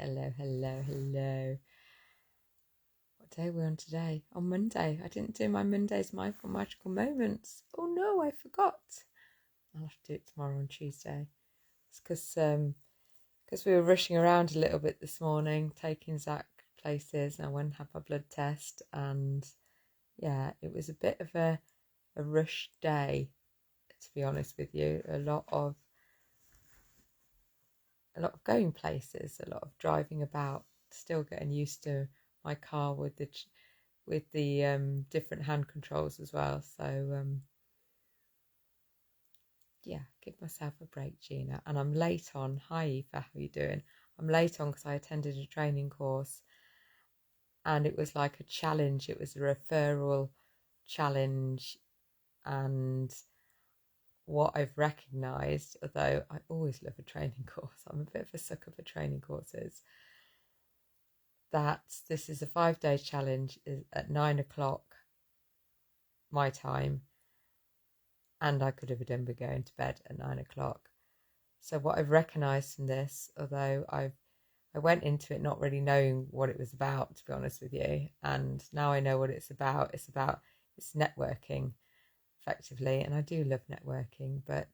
Hello, hello, hello. What day are we on today? On Monday. I didn't do my Monday's Mindful Magical Moments. Oh no, I forgot. I'll have to do it tomorrow on Tuesday. It's because we were rushing around a little bit this morning, taking Zach places, and I went and had my blood test, and yeah, it was a bit of a rush day, to be honest with you. A lot of going places, a lot of driving about, still getting used to my car with the different hand controls as well. So yeah, give myself a break, Gina. And I'm late on. Hi, Eva, how are you doing? I'm late on because I attended a training course, and it was like a challenge. It was a referral challenge, and what I've recognised, although I always love a training course, I'm a bit of a sucker for training courses, that this is a 5-day challenge at 9 o'clock my time, and I could have done with going to bed at 9 o'clock. So what I've recognised from this, although I went into it not really knowing what it was about, to be honest with you, and now I know what it's about. It's networking, effectively, and I do love networking, but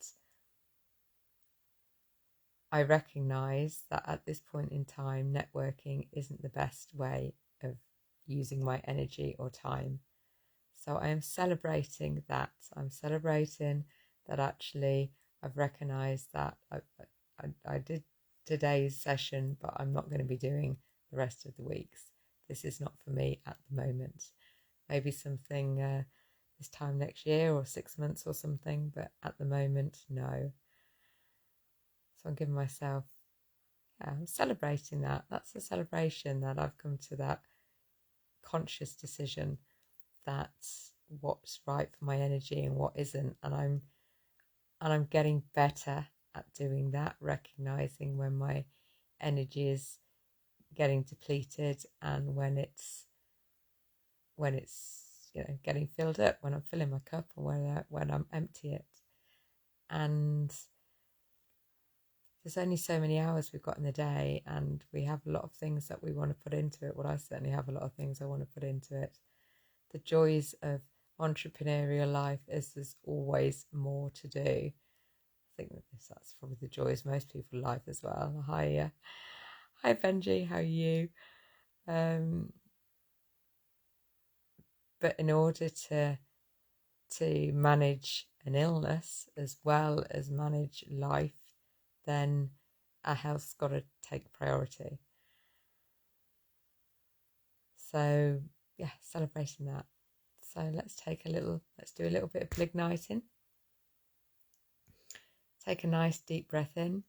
I recognise that at this point in time, networking isn't the best way of using my energy or time. So I am celebrating that. I'm celebrating that actually I've recognised that I did today's session, but I'm not going to be doing the rest of the weeks. This is not for me at the moment. Maybe something this time next year or 6 months or something, but at the moment, no. So I'm giving myself, I'm celebrating that. That's a celebration that I've come to that conscious decision that what's right for my energy and what isn't, and I'm getting better at doing that, recognizing when my energy is getting depleted and when it's getting filled up, when I'm filling my cup, or when I'm empty it. And there's only so many hours we've got in the day, and we have a lot of things that we want to put into it. Well, I certainly have a lot of things I want to put into it. The joys of entrepreneurial life is there's always more to do. I think that's probably the joys most people life as well. Hi Benji, how are you? But in order to manage an illness as well as manage life, then our health's got to take priority. So yeah, celebrating that. So let's do a little bit of ligniting. Take a nice deep breath in,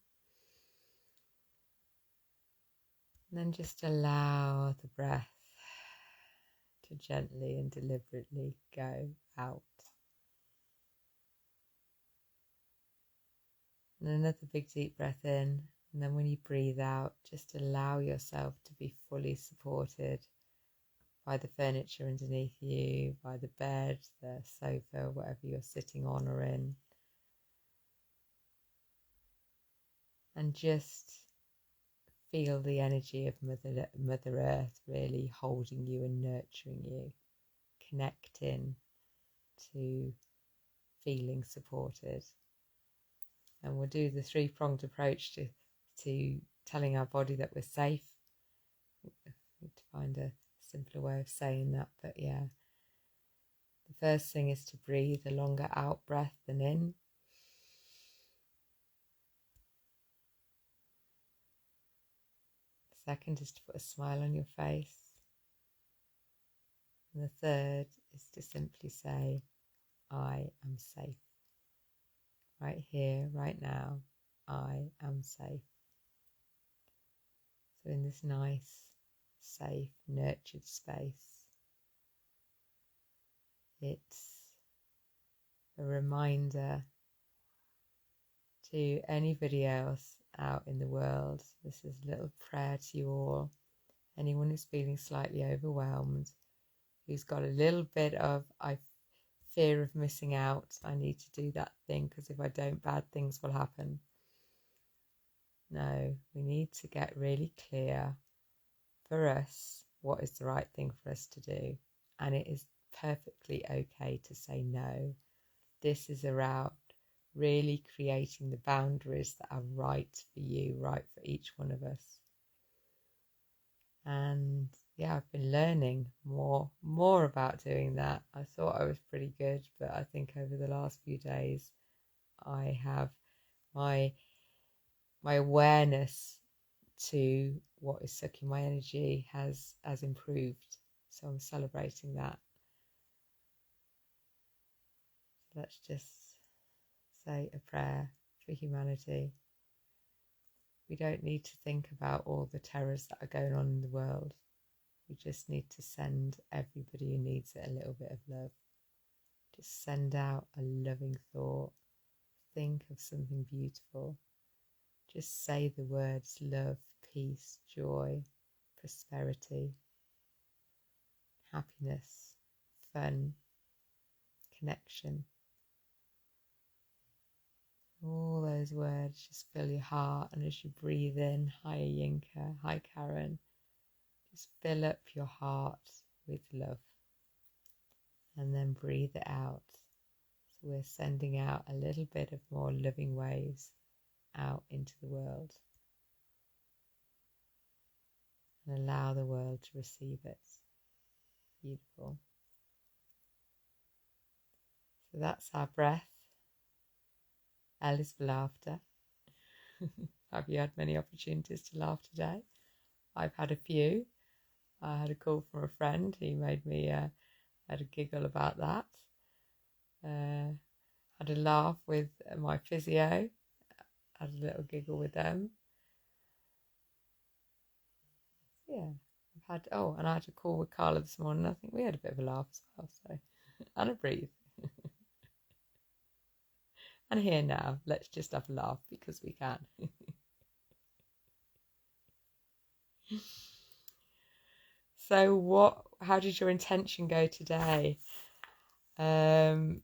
and then just allow the breath to gently and deliberately go out. And another big deep breath in, and then when you breathe out, just allow yourself to be fully supported by the furniture underneath you, by the bed, the sofa, whatever you're sitting on or in. And just feel the energy of Mother Earth really holding you and nurturing you, connecting to feeling supported. And we'll do the 3-pronged approach to telling our body that we're safe. I need to find a simpler way of saying that, but yeah. The first thing is to breathe a longer out breath than in. The second is to put a smile on your face. And the third is to simply say, I am safe. Right here, right now, I am safe. So in this nice, safe, nurtured space, it's a reminder to anybody else out in the world. This is a little prayer to you all. Anyone who's feeling slightly overwhelmed, who's got a little bit of fear of missing out. I need to do that thing because if I don't, bad things will happen. know. We need to get really clear for us what is the right thing for us to do. And it is perfectly okay to say no. This is around really creating the boundaries that are right for you, right for each one of us. And yeah, I've been learning more about doing that. I thought I was pretty good, but I think over the last few days I have my awareness to what is sucking my energy has improved. So I'm celebrating that. Let's just say a prayer for humanity. We don't need to think about all the terrors that are going on in the world. We just need to send everybody who needs it a little bit of love. Just send out a loving thought. Think of something beautiful. Just say the words love, peace, joy, prosperity, happiness, fun, connection. All those words just fill your heart, and as you breathe in, hi Yinka, hi Karen, just fill up your heart with love and then breathe it out. So we're sending out a little bit of more loving waves out into the world and allow the world to receive it. Beautiful. So that's our breath. L is for laughter. Have you had many opportunities to laugh today? I've had a few. I had a call from a friend. He made me had a giggle about that. Had a laugh with my physio. Had a little giggle with them. Yeah, and I had a call with Carla this morning. I think we had a bit of a laugh as well. So, and a breathe. And here now, let's just have a laugh because we can. So how did your intention go today? My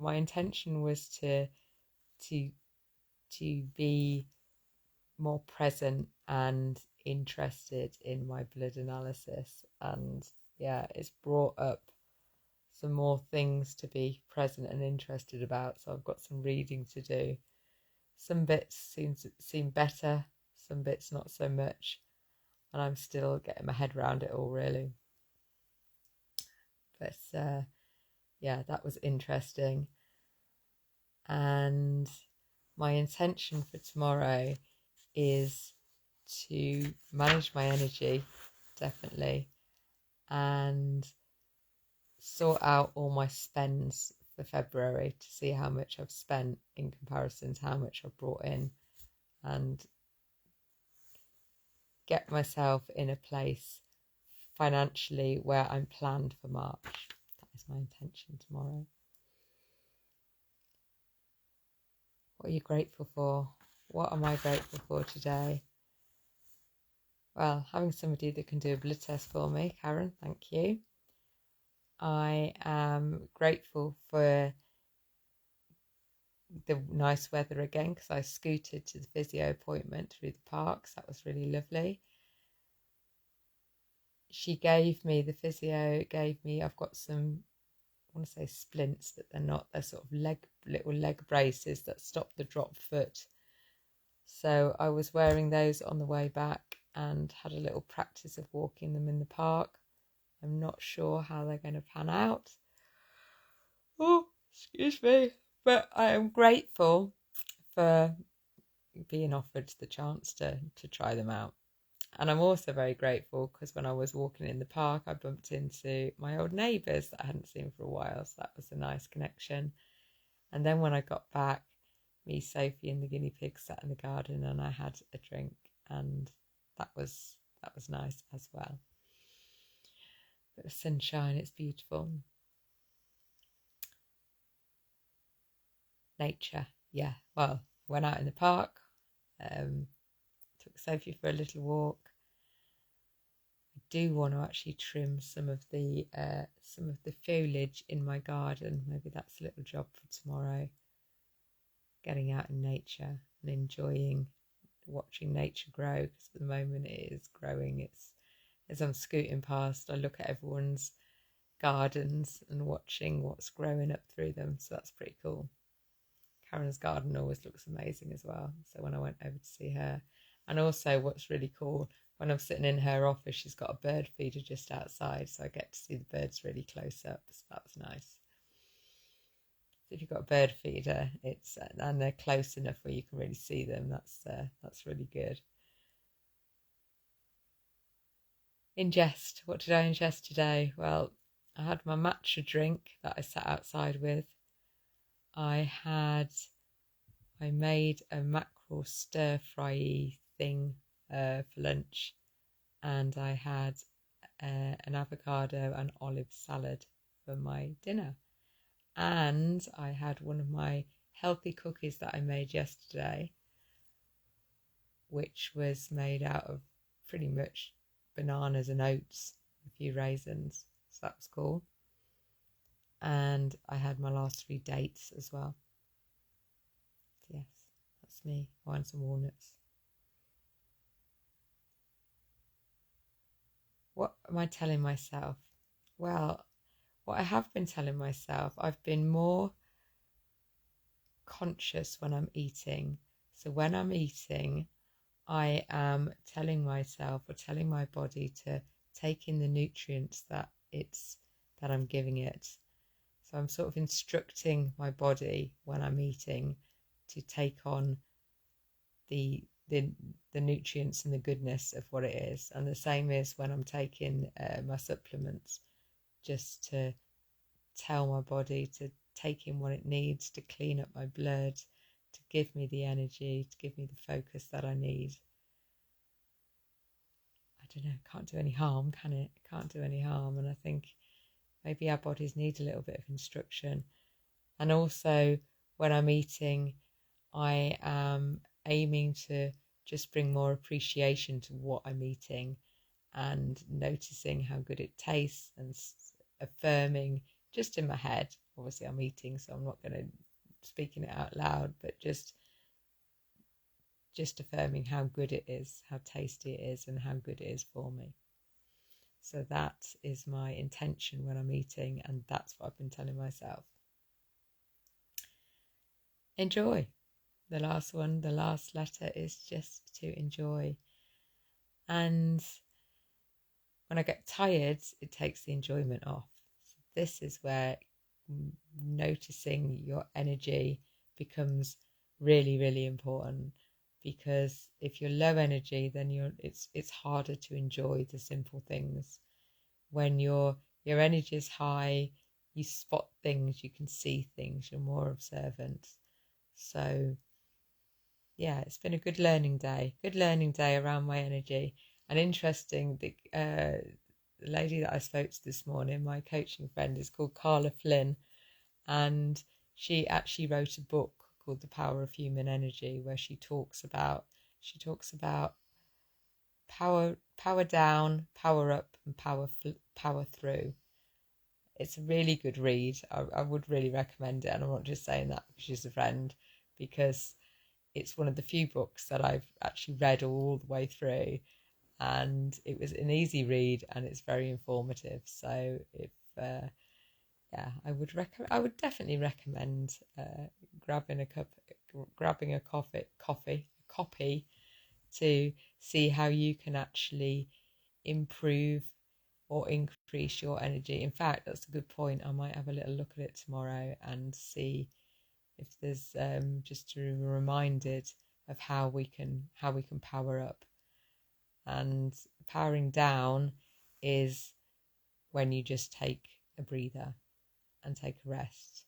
intention was to be more present and interested in my blood analysis, and yeah, it's brought up some more things to be present and interested about. So I've got some reading to do. Some bits seem better, some bits not so much, and I'm still getting my head around it all really. But that was interesting. And my intention for tomorrow is to manage my energy, definitely, and sort out all my spends for February to see how much I've spent in comparison to how much I've brought in, and get myself in a place financially where I'm planned for March. That is my intention tomorrow. What are you grateful for? What am I grateful for today? Well, having somebody that can do a blood test for me, Karen, thank you. I am grateful for the nice weather again, because I scooted to the physio appointment through the parks. That was really lovely. I've got some, I want to say splints, but they're not. They're sort of little leg braces that stop the drop foot. So I was wearing those on the way back and had a little practice of walking them in the park. I'm not sure how they're going to pan out. Oh, excuse me. But I am grateful for being offered the chance to try them out. And I'm also very grateful because when I was walking in the park, I bumped into my old neighbours that I hadn't seen for a while. So that was a nice connection. And then when I got back, me, Sophie and the guinea pig sat in the garden and I had a drink, and that was nice as well. Bit of sunshine, it's beautiful. Nature, yeah. Well, went out in the park, took Sophie for a little walk. I do want to actually trim some of the foliage in my garden. Maybe that's a little job for tomorrow. Getting out in nature and enjoying watching nature grow, because at the moment it is growing. It's as I'm scooting past, I look at everyone's gardens and watching what's growing up through them. So that's pretty cool. Karen's garden always looks amazing as well. So when I went over to see her, and also what's really cool, when I'm sitting in her office, she's got a bird feeder just outside, so I get to see the birds really close up. So that's nice. If you've got a bird feeder, it's and they're close enough where you can really see them. That's really good. Ingest. What did I ingest today? Well, I had my matcha drink that I sat outside with. I made a mackerel stir fry thing for lunch, and I had an avocado and olive salad for my dinner. And I had one of my healthy cookies that I made yesterday, which was made out of pretty much bananas and oats, a few raisins. So that was cool. And I had my last 3 dates as well. Yes, that's me. Oh, and some walnuts. What am I telling myself? Well, what I have been telling myself, I've been more conscious when I'm eating. So when I'm eating, I am telling myself or telling my body to take in the nutrients that I'm giving it. So I'm sort of instructing my body when I'm eating to take on the nutrients and the goodness of what it is. And the same is when I'm taking my supplements, just to tell my body to take in what it needs to clean up my blood, to give me the energy, to give me the focus that I need. I don't know, can't do any harm, can it? Can't do any harm. And I think maybe our bodies need a little bit of instruction. And also when I'm eating, I am aiming to just bring more appreciation to what I'm eating and noticing how good it tastes and affirming just in my head. Obviously I'm eating, so I'm not going to speaking it out loud, but just affirming how good it is, how tasty it is, and how good it is for me. So that is my intention when I'm eating, and that's what I've been telling myself. Enjoy. The last one, the last letter is just to enjoy. And when I get tired, it takes the enjoyment off. So this is where noticing your energy becomes really, really important, because if you're low energy, then it's harder to enjoy the simple things. When your energy is high, you spot things, you can see things, you're more observant. So yeah, it's been a good learning day around my energy. And interesting, the lady that I spoke to this morning, my coaching friend, is called Carla Flynn, and she actually wrote a book called The Power of Human Energy, where she talks about power down, power up, and power through. It's a really good read. I would really recommend it, and I'm not just saying that because she's a friend, because it's one of the few books that I've actually read all the way through, and it was an easy read and it's very informative. So if I would definitely recommend grabbing a copy to see how you can actually improve or increase your energy. In fact, that's a good point. I might have a little look at it tomorrow and see if there's just to be reminded of how we can power up. And powering down is when you just take a breather and take a rest.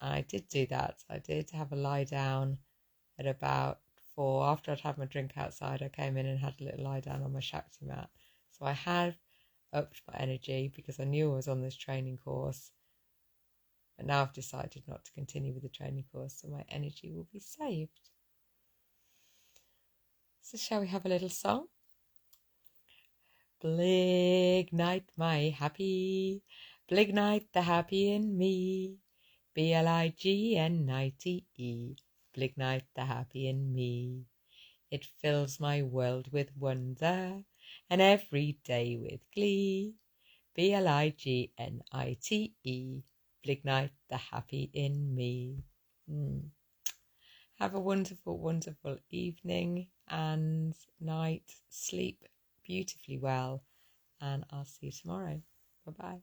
And I did do that. I did have a lie down at about 4. After I'd had my drink outside, I came in and had a little lie down on my Shakti mat. So I had upped my energy because I knew I was on this training course. But now I've decided not to continue with the training course, so my energy will be saved. So shall we have a little song? Blignite my happy, blignite the happy in me, Blignite, blignite the happy in me. It fills my world with wonder, and every day with glee. Blignite, Blignite the happy in me. Have a wonderful, wonderful evening and night. Sleep beautifully well, and I'll see you tomorrow. Bye-bye.